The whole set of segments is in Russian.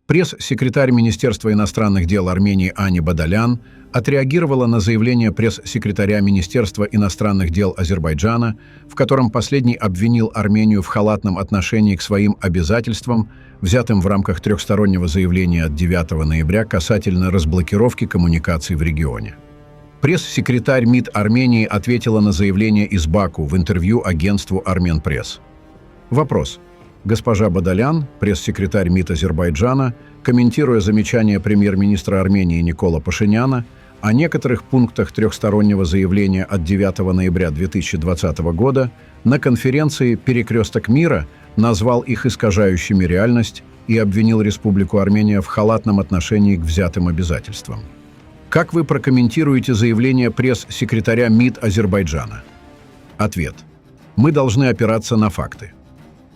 Пресс-секретарь Министерства иностранных дел Армении Ани Бадалян отреагировала на заявление пресс-секретаря Министерства иностранных дел Азербайджана, в котором последний обвинил Армению в халатном отношении к своим обязательствам, взятым в рамках трехстороннего заявления от 9 ноября касательно разблокировки коммуникаций в регионе. Пресс-секретарь МИД Армении ответила на заявление из Баку в интервью агентству «Арменпресс». Вопрос. Госпожа Бадалян, пресс-секретарь МИД Азербайджана, комментируя замечания премьер-министра Армении Никола Пашиняна о некоторых пунктах трехстороннего заявления от 9 ноября 2020 года, на конференции «Перекресток мира» назвал их искажающими реальность и обвинил Республику Армения в халатном отношении к взятым обязательствам. Как вы прокомментируете заявление пресс-секретаря МИД Азербайджана? Ответ. Мы должны опираться на факты.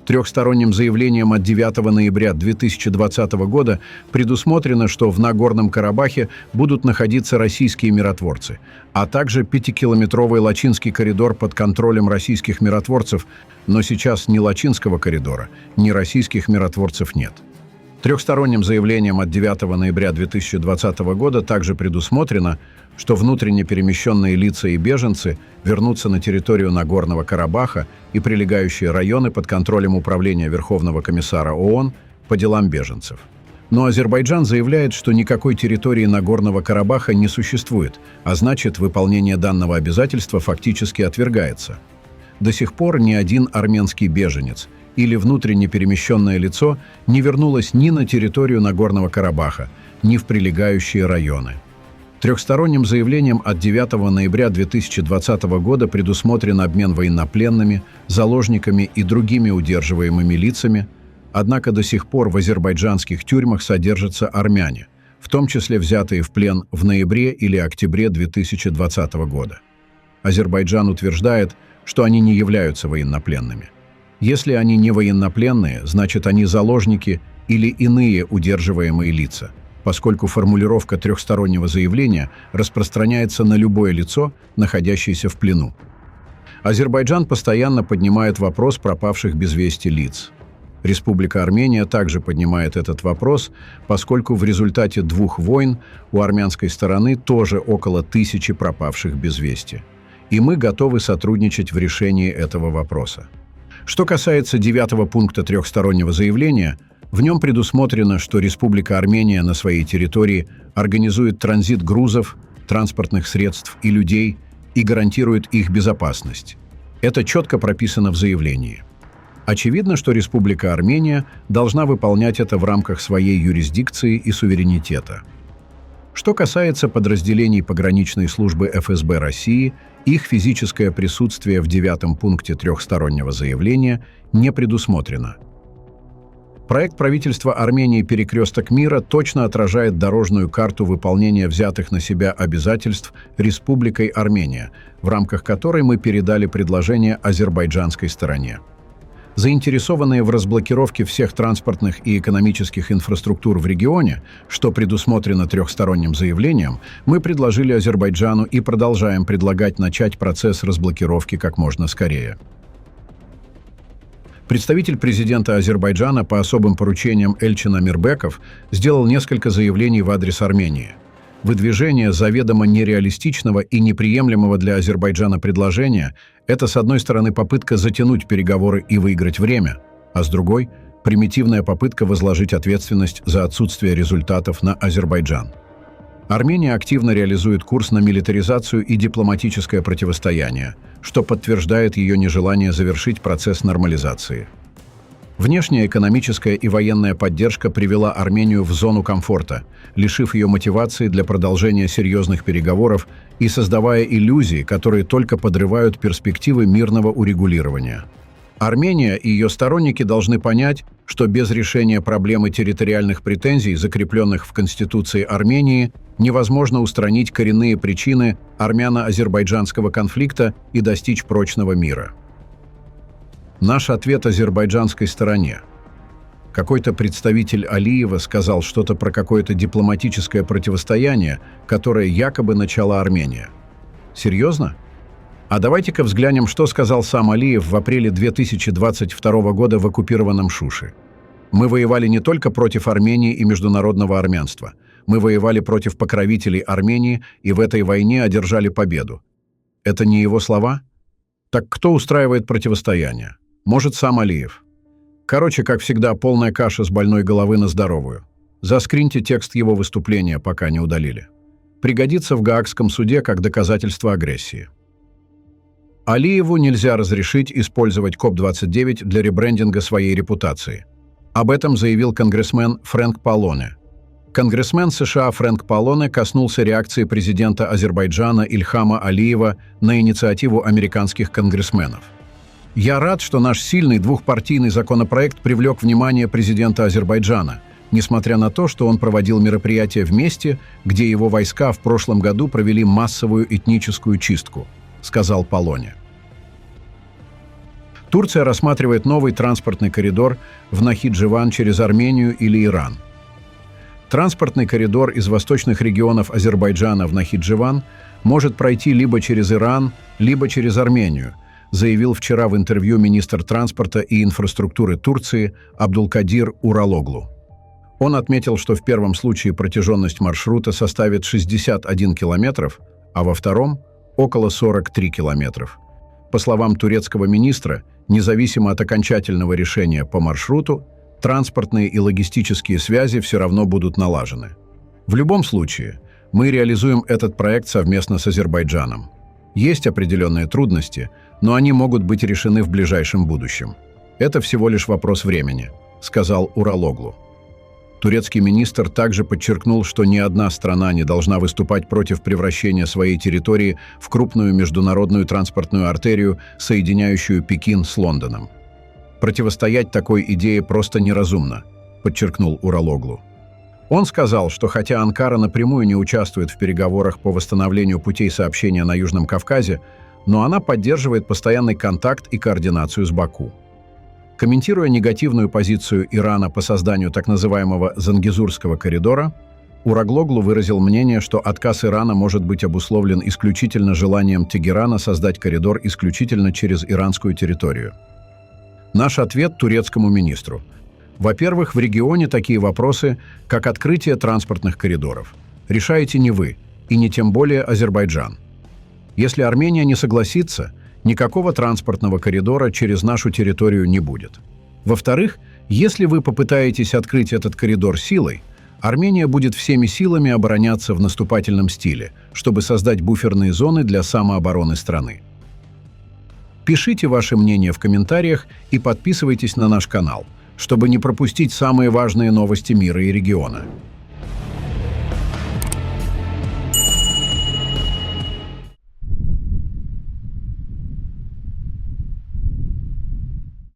Трехсторонним заявлением от 9 ноября 2020 года предусмотрено, что в Нагорном Карабахе будут находиться российские миротворцы, а также 5-километровый Лачинский коридор под контролем российских миротворцев, но сейчас ни Лачинского коридора, ни российских миротворцев нет. Трехсторонним заявлением от 9 ноября 2020 года также предусмотрено, что внутренне перемещенные лица и беженцы вернутся на территорию Нагорного Карабаха и прилегающие районы под контролем Управления Верховного комиссара ООН по делам беженцев. Но Азербайджан заявляет, что никакой территории Нагорного Карабаха не существует, а значит, выполнение данного обязательства фактически отвергается. До сих пор ни один армянский беженец или внутренне перемещенное лицо не вернулось ни на территорию Нагорного Карабаха, ни в прилегающие районы. Трехсторонним заявлением от 9 ноября 2020 года предусмотрен обмен военнопленными, заложниками и другими удерживаемыми лицами, однако до сих пор в азербайджанских тюрьмах содержатся армяне, в том числе взятые в плен в ноябре или октябре 2020 года. Азербайджан утверждает, что они не являются военнопленными. Если они не военнопленные, значит они заложники или иные удерживаемые лица, поскольку формулировка трехстороннего заявления распространяется на любое лицо, находящееся в плену. Азербайджан постоянно поднимает вопрос пропавших без вести лиц. Республика Армения также поднимает этот вопрос, поскольку в результате 2 войн у армянской стороны тоже около 1000 пропавших без вести. И мы готовы сотрудничать в решении этого вопроса. Что касается 9-го пункта трехстороннего заявления, в нем предусмотрено, что Республика Армения на своей территории организует транзит грузов, транспортных средств и людей и гарантирует их безопасность. Это четко прописано в заявлении. Очевидно, что Республика Армения должна выполнять это в рамках своей юрисдикции и суверенитета. Что касается подразделений пограничной службы ФСБ России, их физическое присутствие в 9-м пункте трехстороннего заявления не предусмотрено. Проект правительства Армении «Перекресток мира» точно отражает дорожную карту выполнения взятых на себя обязательств Республикой Армения, в рамках которой мы передали предложение азербайджанской стороне. Заинтересованные в разблокировке всех транспортных и экономических инфраструктур в регионе, что предусмотрено трехсторонним заявлением, мы предложили Азербайджану и продолжаем предлагать начать процесс разблокировки как можно скорее. Представитель президента Азербайджана по особым поручениям Эльчин Амирбеков сделал несколько заявлений в адрес Армении. Выдвижение заведомо нереалистичного и неприемлемого для Азербайджана предложения – это, с одной стороны, попытка затянуть переговоры и выиграть время, а с другой – примитивная попытка возложить ответственность за отсутствие результатов на Азербайджан. Армения активно реализует курс на милитаризацию и дипломатическое противостояние, что подтверждает ее нежелание завершить процесс нормализации. Внешняя экономическая и военная поддержка привела Армению в зону комфорта, лишив ее мотивации для продолжения серьезных переговоров и создавая иллюзии, которые только подрывают перспективы мирного урегулирования. Армения и ее сторонники должны понять, что без решения проблемы территориальных претензий, закрепленных в Конституции Армении, невозможно устранить коренные причины армяно-азербайджанского конфликта и достичь прочного мира. Наш ответ азербайджанской стороне. Какой-то представитель Алиева сказал что-то про какое-то дипломатическое противостояние, которое якобы начала Армения. Серьезно? А давайте-ка взглянем, что сказал сам Алиев в апреле 2022 года в оккупированном Шуше. Мы воевали не только против Армении и международного армянства. Мы воевали против покровителей Армении и в этой войне одержали победу. Это не его слова? Так кто устраивает противостояние? Может, сам Алиев? Короче, как всегда, полная каша с больной головы на здоровую. Заскриньте текст его выступления, пока не удалили. Пригодится в Гаагском суде как доказательство агрессии. Алиеву нельзя разрешить использовать КОП-29 для ребрендинга своей репутации. Об этом заявил конгрессмен Фрэнк Паллоне. Конгрессмен США Фрэнк Паллоне коснулся реакции президента Азербайджана Ильхама Алиева на инициативу американских конгрессменов. «Я рад, что наш сильный двухпартийный законопроект привлек внимание президента Азербайджана, несмотря на то, что он проводил мероприятие в месте, где его войска в прошлом году провели массовую этническую чистку», — сказал Паллоне. Турция рассматривает новый транспортный коридор в Нахидживан через Армению или Иран. Транспортный коридор из восточных регионов Азербайджана в Нахидживан может пройти либо через Иран, либо через Армению, заявил вчера в интервью министр транспорта и инфраструктуры Турции Абдулкадир Уралоглу. Он отметил, что в первом случае протяженность маршрута составит 61 километров, а во втором – около 43 километров. По словам турецкого министра, независимо от окончательного решения по маршруту, транспортные и логистические связи все равно будут налажены. В любом случае, мы реализуем этот проект совместно с Азербайджаном. Есть определенные трудности, но они могут быть решены в ближайшем будущем. Это всего лишь вопрос времени, сказал Уралоглу. Турецкий министр также подчеркнул, что ни одна страна не должна выступать против превращения своей территории в крупную международную транспортную артерию, соединяющую Пекин с Лондоном. «Противостоять такой идее просто неразумно», — подчеркнул Уралоглу. Он сказал, что хотя Анкара напрямую не участвует в переговорах по восстановлению путей сообщения на Южном Кавказе, но она поддерживает постоянный контакт и координацию с Баку. Комментируя негативную позицию Ирана по созданию так называемого Зангезурского коридора, Уралоглу выразил мнение, что отказ Ирана может быть обусловлен исключительно желанием Тегерана создать коридор исключительно через иранскую территорию. Наш ответ турецкому министру. Во-первых, в регионе такие вопросы, как открытие транспортных коридоров, решаете не вы, и не тем более Азербайджан. Если Армения не согласится, никакого транспортного коридора через нашу территорию не будет. Во-вторых, если вы попытаетесь открыть этот коридор силой, Армения будет всеми силами обороняться в наступательном стиле, чтобы создать буферные зоны для самообороны страны. Пишите ваше мнение в комментариях и подписывайтесь на наш канал, чтобы не пропустить самые важные новости мира и региона.